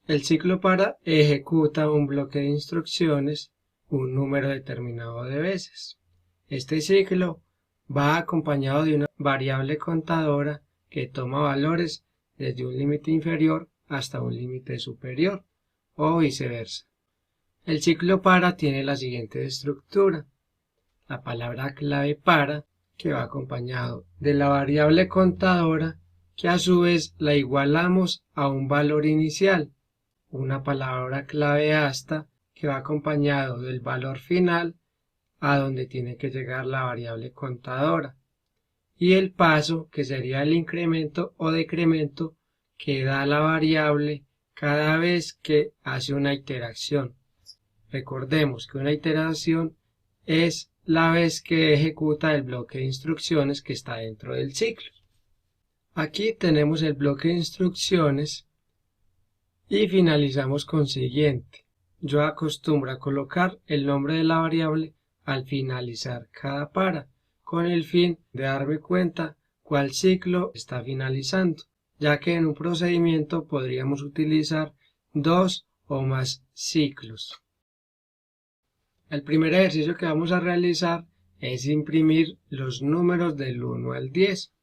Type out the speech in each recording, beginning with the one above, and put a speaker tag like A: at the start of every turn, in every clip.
A: El ciclo para ejecuta un bloque de instrucciones un número determinado de veces. Este ciclo va acompañado de una variable contadora que toma valores desde un límite inferior hasta un límite superior o viceversa. El ciclo para tiene la siguiente estructura. La palabra clave para, que va acompañado de la variable contadora, que a su vez la igualamos a un valor inicial. Una palabra clave hasta, que va acompañado del valor final a donde tiene que llegar la variable contadora. Y el paso, que sería el incremento o decremento que da la variable cada vez que hace una iteración. Recordemos que una iteración es la vez que ejecuta el bloque de instrucciones que está dentro del ciclo. Aquí tenemos el bloque de instrucciones y finalizamos con siguiente. Yo acostumbro a colocar el nombre de la variable al finalizar cada para, con el fin de darme cuenta cuál ciclo está finalizando, ya que en un procedimiento podríamos utilizar dos o más ciclos. El primer ejercicio que vamos a realizar es imprimir los números del 1 al 10.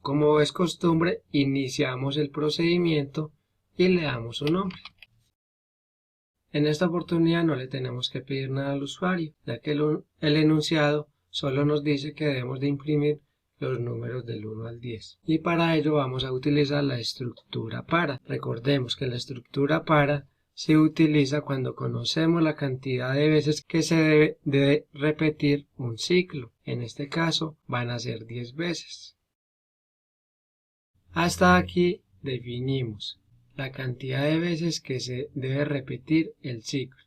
A: Como es costumbre, iniciamos el procedimiento y le damos un nombre. En esta oportunidad no le tenemos que pedir nada al usuario, ya que el enunciado solo nos dice que debemos de imprimir los números del 1 al 10. Y para ello vamos a utilizar la estructura para. Recordemos que la estructura para se utiliza cuando conocemos la cantidad de veces que se debe de repetir un ciclo. En este caso van a ser 10 veces. Hasta aquí definimos la cantidad de veces que se debe repetir el ciclo,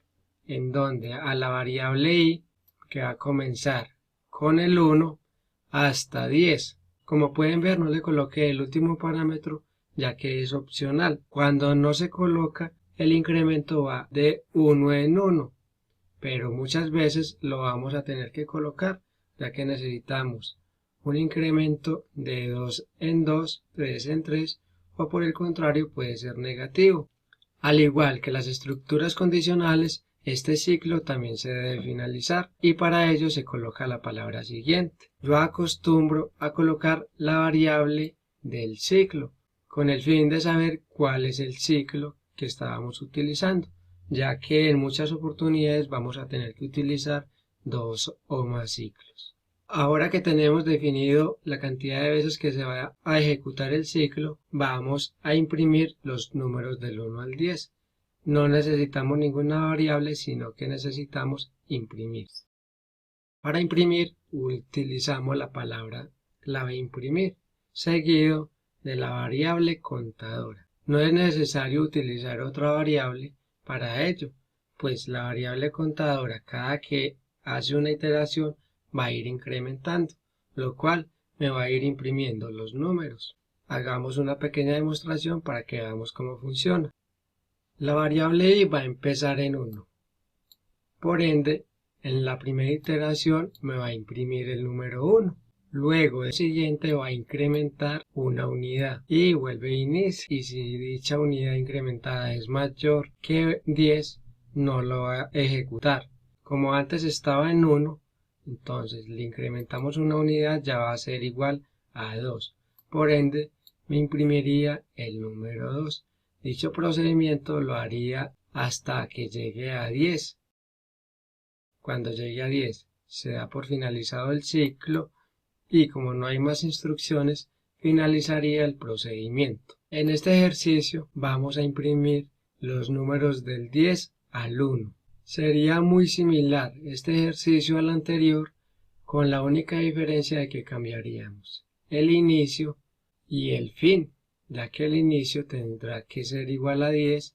A: en donde a la variable i, que va a comenzar con el 1 hasta 10. Como pueden ver, no le coloqué el último parámetro ya que es opcional. Cuando no se coloca, el incremento va de 1 en 1, pero muchas veces lo vamos a tener que colocar, ya que necesitamos un incremento de 2 en 2, 3 en 3, o por el contrario puede ser negativo. Al igual que las estructuras condicionales, este ciclo también se debe finalizar y para ello se coloca la palabra siguiente. Yo acostumbro a colocar la variable del ciclo con el fin de saber cuál es el ciclo que estábamos utilizando, ya que en muchas oportunidades vamos a tener que utilizar dos o más ciclos. Ahora que tenemos definido la cantidad de veces que se va a ejecutar el ciclo, vamos a imprimir los números del 1 al 10. No necesitamos ninguna variable, sino que necesitamos imprimir. Para imprimir utilizamos la palabra clave imprimir, seguido de la variable contadora. No es necesario utilizar otra variable para ello, pues la variable contadora cada que hace una iteración va a ir incrementando, lo cual me va a ir imprimiendo los números. Hagamos una pequeña demostración para que veamos cómo funciona. La variable i va a empezar en 1. Por ende, en la primera iteración me va a imprimir el número 1. Luego el siguiente va a incrementar una unidad y vuelve a inicio. Y si dicha unidad incrementada es mayor que 10, no lo va a ejecutar. Como antes estaba en 1, entonces le incrementamos una unidad, ya va a ser igual a 2. Por ende, me imprimiría el número 2. Dicho procedimiento lo haría hasta que llegue a 10. Cuando llegue a 10, se da por finalizado el ciclo y como no hay más instrucciones, finalizaría el procedimiento. En este ejercicio vamos a imprimir los números del 10 al 1. Sería muy similar este ejercicio al anterior, con la única diferencia de que cambiaríamos el inicio y el fin, ya que el inicio tendrá que ser igual a 10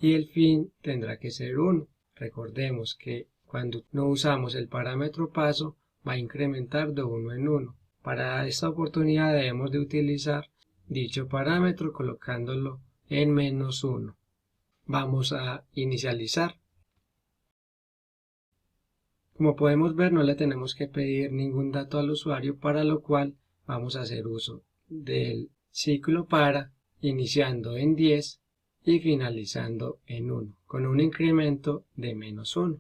A: y el fin tendrá que ser 1. Recordemos que cuando no usamos el parámetro paso, va a incrementar de 1 en 1. Para esta oportunidad debemos de utilizar dicho parámetro colocándolo en -1. Vamos a inicializar. Como podemos ver, no le tenemos que pedir ningún dato al usuario, para lo cual vamos a hacer uso del ciclo para, iniciando en 10 y finalizando en 1, con un incremento de -1.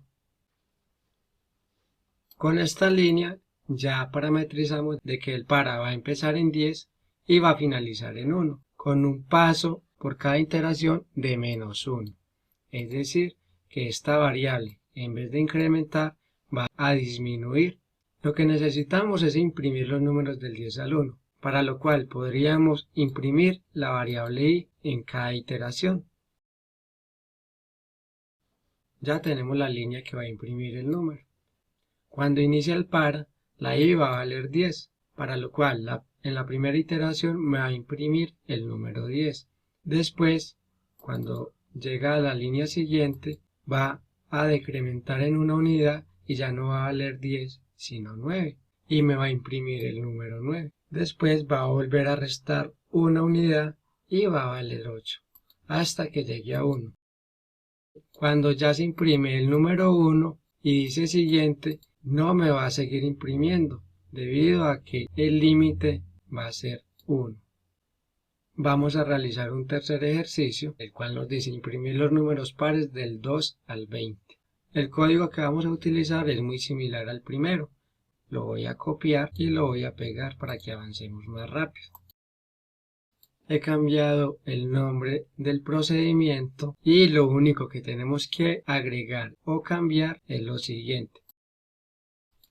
A: Con esta línea ya parametrizamos de que el para va a empezar en 10 y va a finalizar en 1, con un paso por cada iteración de -1. Es decir, que esta variable, en vez de incrementar, va a disminuir. Lo que necesitamos es imprimir los números del 10 al 1, para lo cual podríamos imprimir la variable i en cada iteración. Ya tenemos la línea que va a imprimir el número. Cuando inicia el para, la i va a valer 10, para lo cual en la primera iteración me va a imprimir el número 10. Después, cuando llega a la línea siguiente, va a decrementar en una unidad y ya no va a valer 10, sino 9, y me va a imprimir el número 9. Después va a volver a restar una unidad y va a valer 8, hasta que llegue a 1. Cuando ya se imprime el número 1 y dice siguiente, no me va a seguir imprimiendo, debido a que el límite va a ser 1. Vamos a realizar un tercer ejercicio, el cual nos dice imprimir los números pares del 2 al 20. El código que vamos a utilizar es muy similar al primero. Lo voy a copiar y lo voy a pegar para que avancemos más rápido. He cambiado el nombre del procedimiento y lo único que tenemos que agregar o cambiar es lo siguiente.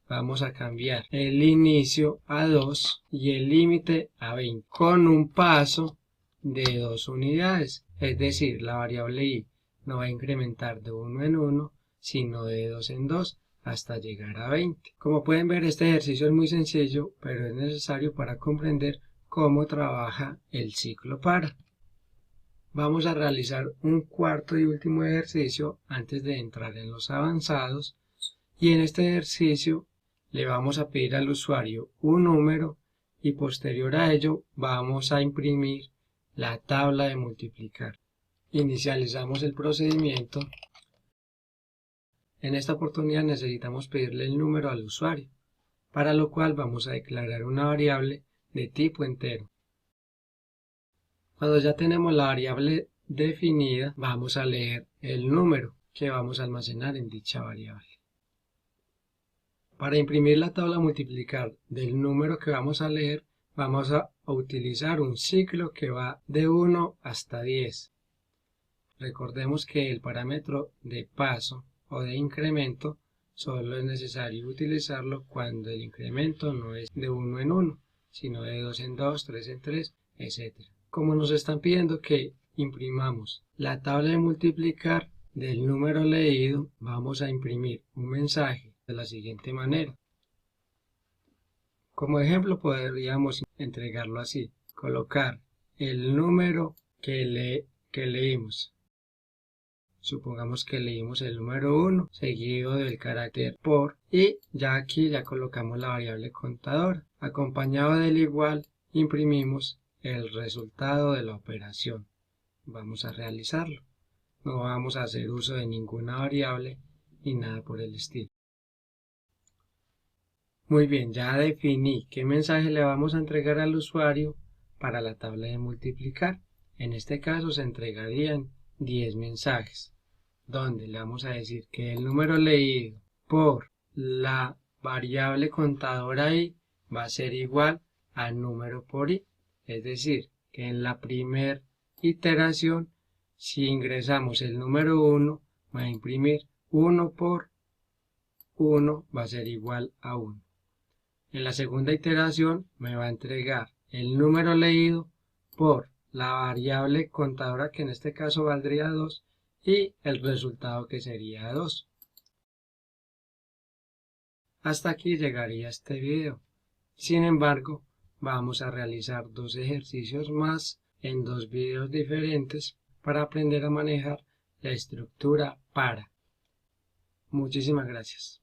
A: Vamos a cambiar el inicio a 2 y el límite a 20 con un paso de 2 unidades. Es decir, la variable i no va a incrementar de 1 en 1, sino de 2 en 2 hasta llegar a 20. Como pueden ver, este ejercicio es muy sencillo, pero es necesario para comprender cómo trabaja el ciclo para. Vamos a realizar un cuarto y último ejercicio antes de entrar en los avanzados, y en este ejercicio le vamos a pedir al usuario un número y posterior a ello vamos a imprimir la tabla de multiplicar. Inicializamos el procedimiento. En esta oportunidad necesitamos pedirle el número al usuario, para lo cual vamos a declarar una variable de tipo entero. Cuando ya tenemos la variable definida, vamos a leer el número que vamos a almacenar en dicha variable. Para imprimir la tabla multiplicar del número que vamos a leer, vamos a utilizar un ciclo que va de 1 hasta 10. Recordemos que el parámetro de paso o de incremento solo es necesario utilizarlo cuando el incremento no es de 1 en 1, sino de 2 en 2, 3 en 3, etc. Como nos están pidiendo que imprimamos la tabla de multiplicar del número leído, vamos a imprimir un mensaje de la siguiente manera. Como ejemplo podríamos entregarlo así: colocar el número que leímos. Supongamos que leímos el número 1 seguido del carácter por, y ya aquí ya colocamos la variable contadora. Acompañado del igual imprimimos el resultado de la operación. Vamos a realizarlo. No vamos a hacer uso de ninguna variable ni nada por el estilo. Muy bien, ya definí qué mensaje le vamos a entregar al usuario para la tabla de multiplicar. En este caso se entregarían 10 mensajes, donde le vamos a decir que el número leído por la variable contadora i va a ser igual al número por i. Es decir, que en la primera iteración, si ingresamos el número 1, va a imprimir 1 por 1, va a ser igual a 1. En la segunda iteración me va a entregar el número leído por la variable contadora, que en este caso valdría 2, y el resultado, que sería 2. Hasta aquí llegaría este video. Sin embargo, vamos a realizar 2 ejercicios más en 2 videos diferentes para aprender a manejar la estructura para. Muchísimas gracias.